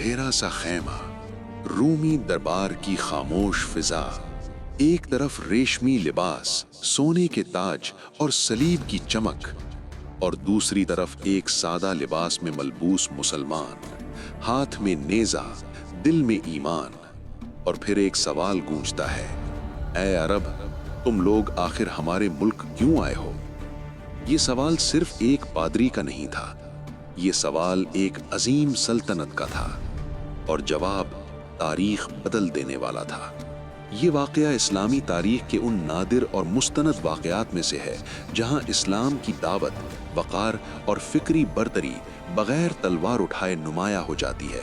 اندھیرا سا خیمہ، رومی دربار کی خاموش فضا، ایک طرف ریشمی لباس، سونے کے تاج اور صلیب کی چمک، اور دوسری طرف ایک سادہ لباس میں ملبوس مسلمان، ہاتھ میں نیزہ، دل میں ایمان۔ اور پھر ایک سوال گونجتا ہے، اے عرب، تم لوگ آخر ہمارے ملک کیوں آئے ہو؟ یہ سوال صرف ایک پادری کا نہیں تھا، یہ سوال ایک عظیم سلطنت کا تھا، اور جواب تاریخ بدل دینے والا تھا۔ یہ واقعہ اسلامی تاریخ کے ان نادر اور مستند واقعات میں سے ہے جہاں اسلام کی دعوت، وقار اور فکری برتری بغیر تلوار اٹھائے نمایاں ہو جاتی ہے۔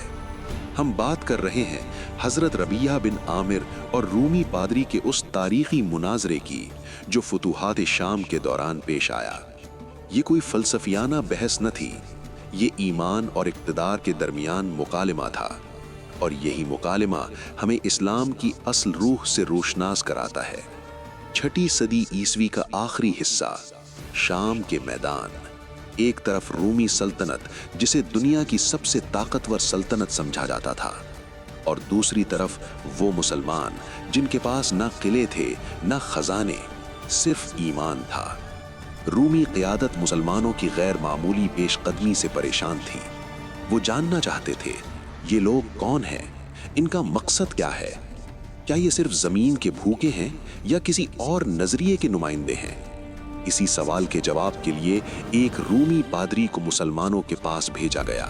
ہم بات کر رہے ہیں حضرت ربیعہ بن عامر اور رومی پادری کے اس تاریخی مناظرے کی جو فتوحات شام کے دوران پیش آیا۔ یہ کوئی فلسفیانہ بحث نہ تھی، یہ ایمان اور اقتدار کے درمیان مکالمہ تھا، اور یہی مکالمہ ہمیں اسلام کی اصل روح سے روشناس کراتا ہے۔ چھٹی صدی عیسوی کا آخری حصہ، شام کے میدان، ایک طرف رومی سلطنت جسے دنیا کی سب سے طاقتور سلطنت سمجھا جاتا تھا، اور دوسری طرف وہ مسلمان جن کے پاس نہ قلعے تھے نہ خزانے، صرف ایمان تھا۔ رومی قیادت مسلمانوں کی غیر معمولی پیش قدمی سے پریشان تھی۔ وہ جاننا چاہتے تھے، یہ لوگ کون ہیں؟ ان کا مقصد کیا ہے؟ کیا یہ صرف زمین کے بھوکے ہیں یا کسی اور نظریے کے نمائندے ہیں؟ اسی سوال کے جواب کے لیے ایک رومی پادری کو مسلمانوں کے پاس بھیجا گیا۔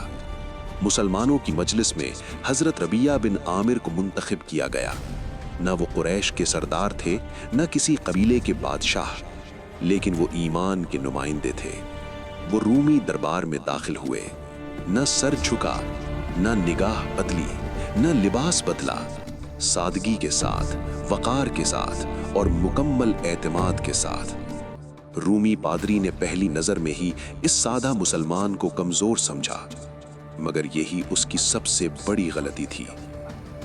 مسلمانوں کی مجلس میں حضرت ربیعہ بن عامر کو منتخب کیا گیا۔ نہ وہ قریش کے سردار تھے، نہ کسی قبیلے کے بادشاہ، لیکن وہ ایمان کے نمائندے تھے۔ وہ رومی دربار میں داخل ہوئے، نہ سر جھکا، نہ نگاہ بدلی، نہ لباس بدلا، سادگی کے ساتھ، وقار کے ساتھ اور مکمل اعتماد کے ساتھ۔ رومی پادری نے پہلی نظر میں ہی اس سادہ مسلمان کو کمزور سمجھا، مگر یہی اس کی سب سے بڑی غلطی تھی۔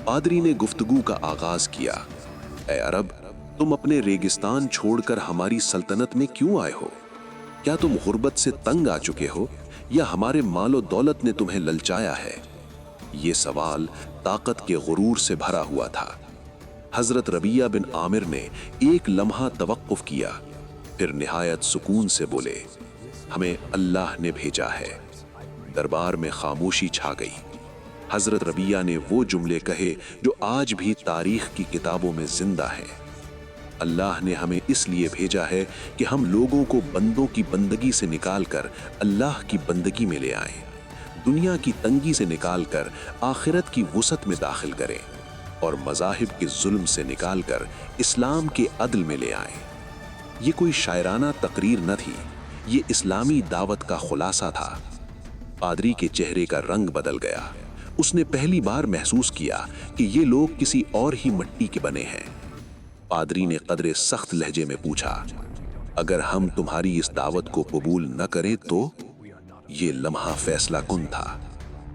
پادری نے گفتگو کا آغاز کیا، اے عرب، تم اپنے ریگستان چھوڑ کر ہماری سلطنت میں کیوں آئے ہو؟ کیا تم غربت سے تنگ آ چکے ہو یا ہمارے مال و دولت نے تمہیں للچایا ہے؟ یہ سوال طاقت کے غرور سے بھرا ہوا تھا۔ حضرت ربیعہ بن عامر نے ایک لمحہ توقف کیا، پھر نہایت سکون سے بولے، ہمیں اللہ نے بھیجا ہے۔ دربار میں خاموشی چھا گئی۔ حضرت ربیعہ نے وہ جملے کہے جو آج بھی تاریخ کی کتابوں میں زندہ ہیں، اللہ نے ہمیں اس لیے بھیجا ہے کہ ہم لوگوں کو بندوں کی بندگی سے نکال کر اللہ کی بندگی میں لے آئیں، دنیا کی تنگی سے نکال کر آخرت کی وسعت میں داخل کریں، اور مذاہب کے ظلم سے نکال کر اسلام کے عدل میں لے آئیں۔ یہ کوئی شاعرانہ تقریر نہ تھی، یہ اسلامی دعوت کا خلاصہ تھا۔ پادری کے چہرے کا رنگ بدل گیا۔ اس نے پہلی بار محسوس کیا کہ یہ لوگ کسی اور ہی مٹی کے بنے ہیں۔ پادری نے قدرے سخت لہجے میں پوچھا، اگر ہم تمہاری اس دعوت کو قبول نہ کریں تو؟ یہ لمحہ فیصلہ کن تھا۔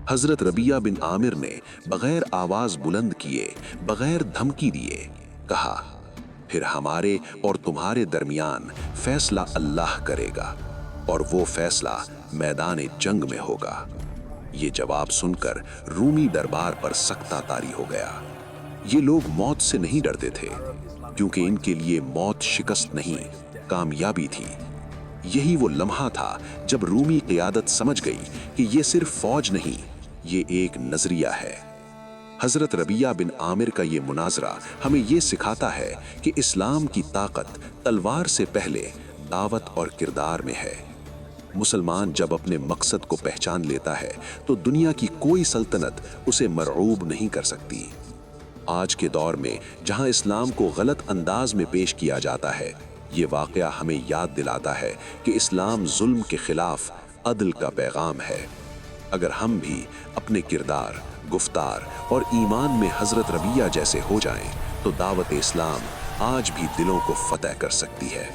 حضرت ربیعہ بن عامر نے بغیر آواز بلند کیے، بغیر دھمکی دیے کہا، پھر ہمارے اور تمہارے درمیان فیصلہ اللہ کرے گا، اور وہ فیصلہ میدان جنگ میں ہوگا۔ یہ جواب سن کر رومی دربار پر سکتہ طاری ہو گیا۔ یہ لوگ موت سے نہیں ڈرتے تھے، کیونکہ ان کے لیے موت شکست نہیں، کامیابی تھی۔ یہی وہ لمحہ تھا جب رومی قیادت سمجھ گئی کہ یہ صرف فوج نہیں، یہ ایک نظریہ ہے۔ حضرت ربیعہ بن عامر کا یہ مناظرہ ہمیں یہ سکھاتا ہے کہ اسلام کی طاقت تلوار سے پہلے دعوت اور کردار میں ہے۔ مسلمان جب اپنے مقصد کو پہچان لیتا ہے تو دنیا کی کوئی سلطنت اسے مرعوب نہیں کر سکتی۔ آج کے دور میں جہاں اسلام کو غلط انداز میں پیش کیا جاتا ہے، یہ واقعہ ہمیں یاد دلاتا ہے کہ اسلام ظلم کے خلاف عدل کا پیغام ہے۔ اگر ہم بھی اپنے کردار، گفتار اور ایمان میں حضرت ربیعہ جیسے ہو جائیں تو دعوت اسلام آج بھی دلوں کو فتح کر سکتی ہے۔